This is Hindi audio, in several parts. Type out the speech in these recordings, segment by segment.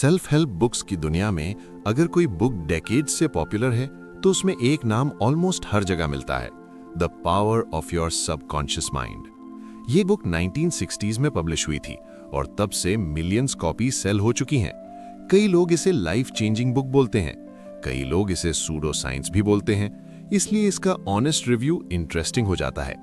सेल्फ हेल्प बुक्स की दुनिया में अगर कोई बुक डेकेड्स से पॉपुलर है तो उसमें एक नाम ऑलमोस्ट हर जगह मिलता है, the power of your subconscious mind. ये बुक 1960s में पब्लिश हुई थी और तब से मिलियंस कॉपी सेल हो चुकी हैं। कई लोग इसे लाइफ चेंजिंग बुक बोलते हैं, कई लोग इसे सूडो साइंस भी बोलते हैं, इसलिए इसका ऑनेस्ट रिव्यू इंटरेस्टिंग हो जाता है।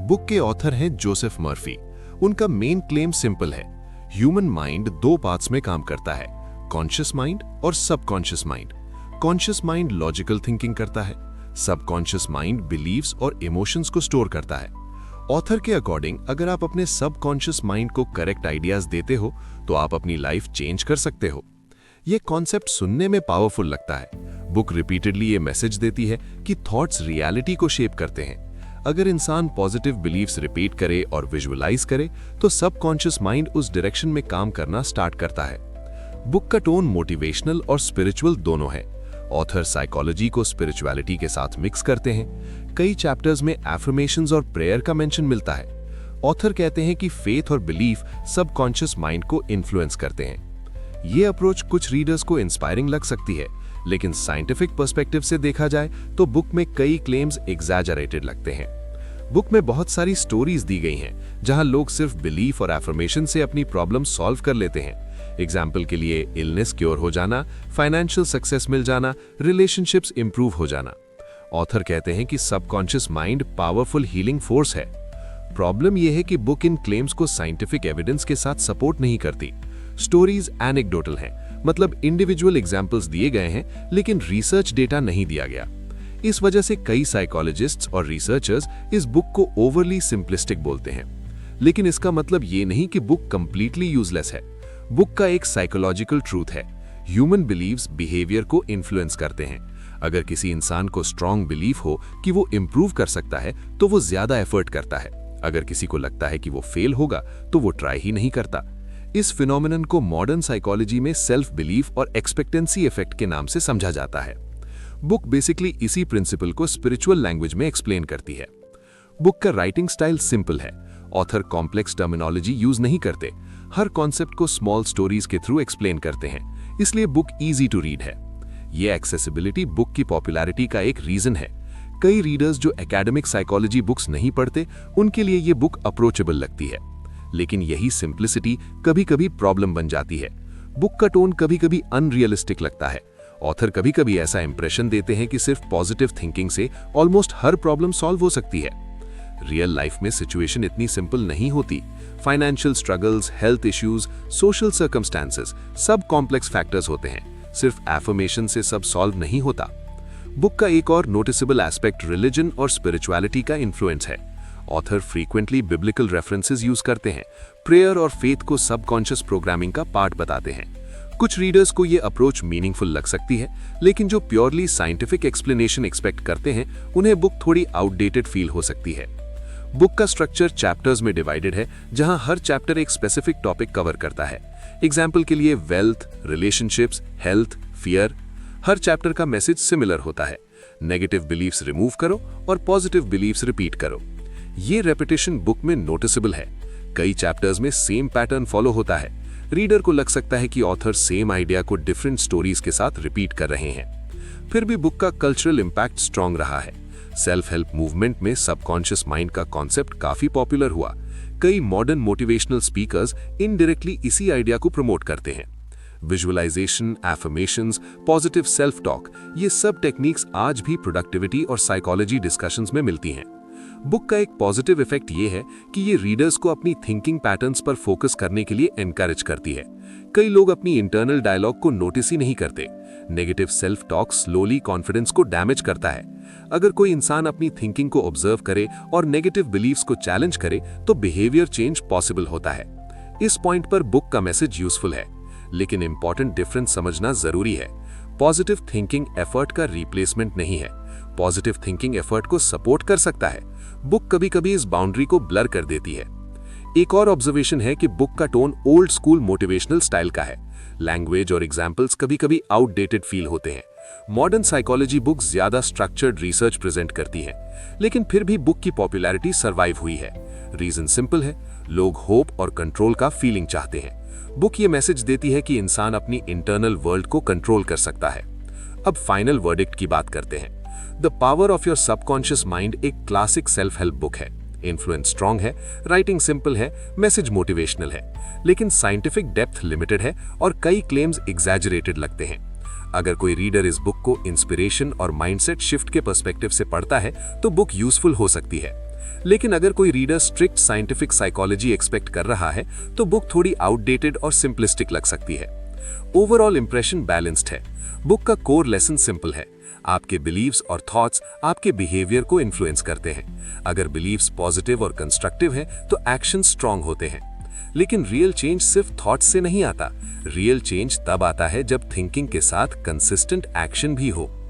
बुक के ऑथर हैं जोसेफ मर्फी। उनका मेन क्लेम सिंपल है, ह्यूमन माइंड दो पार्ट्स में काम करता है, कॉन्शियस माइंड और subconscious mind. Conscious mind logical thinking करता है, सबकॉन्शियस माइंड बिलीव्स और इमोशंस को स्टोर करता है। ऑथर के अकॉर्डिंग अगर आप अपने सबकॉन्शियस माइंड को करेक्ट आइडियाज देते हो तो आप अपनी लाइफ चेंज कर सकते हो। यह कॉन्सेप्ट सुनने में पावरफुल लगता है। बुक रिपीटेडली ये मैसेज देती है कि थॉट्स रियलिटी को शेप करते हैं। अगर इंसान पॉजिटिव बिलीफ्स रिपीट करे और विजुअलाइज करे तो सबकॉन्शियस माइंड उस डायरेक्शन में काम करना स्टार्ट करता है। बुक का टोन मोटिवेशनल और स्पिरिचुअल दोनों है। ऑथर साइकोलॉजी को स्पिरिचुअलिटी के साथ मिक्स करते हैं। कई चैप्टर्स में एफर्मेशंस और प्रेयर का मेंशन मिलता है। ऑथर कहते हैं कि फेथ और बिलीफ सबकॉन्शियस माइंड को इन्फ्लुएंस करते हैं। ये अप्रोच कुछ रीडर्स को इंस्पायरिंग लग सकती है, लेकिन साइंटिफिक पर्सपेक्टिव से देखा जाए तो बुक में कई क्लेम्स एग्जैजरेटेड लगते हैं। बुक में बहुत सारी स्टोरीज दी गई हैं जहां लोग सिर्फ बिलीफ और एफर्मेशन से अपनी प्रॉब्लम सॉल्व कर लेते हैं। एग्जाम्पल के लिए इलनेस क्योर हो जाना, फाइनेंशियल सक्सेस मिल जाना, रिलेशनशिप्स इंप्रूव हो जाना। ऑथर कहते हैं कि subconscious mind powerful healing force है। प्रॉब्लम यह है कि बुक इन क्लेम्स को साइंटिफिक एविडेंस के साथ सपोर्ट नहीं करती। स्टोरीज एनेक्डोटल हैं, मतलब इंडिविजुअल एग्जाम्पल्स दिए गए हैं लेकिन रिसर्च डेटा नहीं दिया गया। इस वजह से कई साइकोलॉजिस्ट्स और रिसर्चर्स इस बुक को ओवरली सिंपलिस्टिक बोलते हैं। लेकिन इसका मतलब ये नहीं कि बुक कंप्लीटली यूजलेस है। बुक का एक साइकोलॉजिकल ट्रूथ है, ह्यूमन बिलीव्स बिहेवियर को इन्फ्लुएंस करते हैं। अगर किसी इंसान को स्ट्रॉन्ग बिलीफ हो कि वो इंप्रूव कर सकता है तो वो ज्यादा एफर्ट करता है। अगर किसी को लगता है कि वो फेल होगा तो वो ट्राई ही नहीं करता। इस फिनोमिनन को मॉडर्न साइकोलॉजी में सेल्फ बिलीफ और एक्सपेक्टेंसी इफेक्ट के नाम से समझा जाता है। बुक बेसिकली इसी प्रिंसिपल को स्पिरिचुअल लैंग्वेज में एक्सप्लेन करती है। बुक का राइटिंग स्टाइल सिंपल है। ऑथर कॉम्प्लेक्स टर्मिनोलॉजी यूज नहीं करते, हर कॉन्सेप्ट को स्मॉल स्टोरीज के थ्रू एक्सप्लेन करते हैं, इसलिए बुक इजी टू रीड है। ये एक्सेसिबिलिटी बुक की पॉपुलैरिटी का एक रीजन है। कई रीडर्स जो एकेडमिक साइकोलॉजी बुक्स नहीं पढ़ते, उनके लिए ये बुक अप्रोचेबल लगती है। लेकिन यही सिंप्लिसिटी कभी कभी प्रॉब्लम बन जाती है। बुक का टोन कभी कभी अनरियलिस्टिक लगता है। ऑथर कभी कभी ऐसा इंप्रेशन देते हैं कि सिर्फ पॉजिटिव थिंकिंग से ऑलमोस्ट हर प्रॉब्लम सॉल्व हो सकती है। रियल लाइफ में सिचुएशन इतनी सिंपल नहीं होती। Financial struggles, health issues, social circumstances, सब कॉम्प्लेक्स फैक्टर्स होते हैं। सिर्फ एफर्मेशन से सब सॉल्व नहीं होता। बुक का एक और नोटिसेबल एस्पेक्ट रिलीजन और स्पिरिचुअलिटी का इन्फ्लुएंस है। Author frequently biblical references use करते हैं, प्रेयर और फेथ को सबकॉन्शियस प्रोग्रामिंग का पार्ट बताते हैं। कुछ रीडर्स को ये अप्रोच मीनिंगफुल लग सकती है, लेकिन जो प्योरली साइंटिफिक एक्सप्लेनेशन एक्सपेक्ट करते हैं उन्हें बुक थोड़ी आउटडेटेड फील हो सकती है। बुक का स्ट्रक्चर चैप्टर्स में डिवाइडेड है, जहां हर चैप्टर एक स्पेसिफिक टॉपिक कवर करता है। एग्जाम्पल के लिए वेल्थ, रिलेशनशिप्स, हेल्थ, फियर। हर चैप्टर का मैसेज सिमिलर होता है, नेगेटिव बिलीफ्स रिमूव करो और पॉजिटिव बिलीफ्स रिपीट करो। ये रेपिटेशन बुक में नोटिसेबल है। कई चैप्टर्स में सेम पैटर्न फॉलो होता है। रीडर को लग सकता है कि ऑथर सेम आइडिया को डिफरेंट स्टोरीज के साथ रिपीट कर रहे हैं। फिर भी बुक का कल्चरल इंपैक्ट स्ट्रॉन्ग रहा है। सेल्फ हेल्प मूवमेंट में सबकॉन्शियस माइंड का कॉन्सेप्ट काफी पॉपुलर हुआ। कई मॉडर्न मोटिवेशनल स्पीकर्स इनडायरेक्टली इसी आइडिया को प्रमोट करते हैं। Visualization, affirmations, positive self talk, ये सब टेक्निक्स आज भी प्रोडक्टिविटी और साइकोलॉजी डिस्कशंस में मिलती हैं। बुक का एक पॉजिटिव इफेक्ट ये है कि ये रीडर्स को अपनी थिंकिंग पैटर्न्स पर फोकस करने के लिए एनकरेज करती है। कई लोग अपनी इंटरनल डायलॉग को नोटिस ही नहीं करते। Negative self talk slowly confidence को डैमेज करता है। अगर कोई इंसान अपनी थिंकिंग को ऑब्जर्व करे और नेगेटिव बिलीफ्स को चैलेंज करे तो बिहेवियर चेंज पॉसिबल होता है। इस पॉइंट पर बुक का मैसेज यूजफुल है, लेकिन इंपॉर्टेंट डिफरेंस समझना जरूरी है। पॉजिटिव थिंकिंग एफर्ट का रिप्लेसमेंट नहीं है। पॉजिटिव थिंकिंग एफर्ट को सपोर्ट कर सकता है। बुक कभी कभी इस बाउंड्री को ब्लर कर देती है। एक और ऑब्जर्वेशन है कि बुक का tone old school motivational style का है। लैंग्वेज और एग्जाम्पल्स कभी कभी आउटडेटेड फील होते हैं। मॉडर्न साइकोलॉजी बुक्स ज्यादा स्ट्रक्चर्ड रिसर्च प्रेजेंट करती हैं, लेकिन फिर भी बुक की पॉपुलैरिटी सर्वाइव हुई है। रीजन सिंपल है, लोग होप और कंट्रोल का फीलिंग चाहते हैं। बुक ये मैसेज देती है कि इंसान अपनी इंटरनल वर्ल्ड को कंट्रोल कर सकता है। अब फाइनल वर्डिक्ट की बात करते हैं। The power of your subconscious mind एक क्लासिक सेल्फ हेल्प बुक है। इन्फ्लुएंस स्ट्रॉन्ग है, राइटिंग सिंपल है, मैसेज मोटिवेशनल है, लेकिन साइंटिफिक डेप्थ लिमिटेड है और कई क्लेम्स एग्जैजरेटेड लगते हैं। अगर कोई रीडर इस बुक को इंस्पिरेशन और माइंडसेट शिफ्ट के पर्सपेक्टिव से पढ़ता है तो बुक यूजफुल हो सकती है। लेकिन अगर कोई reader strict scientific psychology expect कर रहा है तो बुक थोड़ी आउटडेटेड और सिंपलिस्टिक लग सकती है। ओवरऑल इंप्रेशन बैलेंस्ड है। बुक का कोर लेसन सिंपल है। आपके बिलीव्स और थॉट्स आपके बिहेवियर को इन्फ्लुएंस करते हैं। अगर बिलीव्स पॉजिटिव और कंस्ट्रक्टिव हैं तो एक्शन स्ट्रांग होते हैं। लेकिन रियल चेंज सिर्फ थॉट्स से नहीं आता। रियल चेंज तब आता है जब थिंकिंग के साथ कंसिस्टेंट एक्शन भी हो।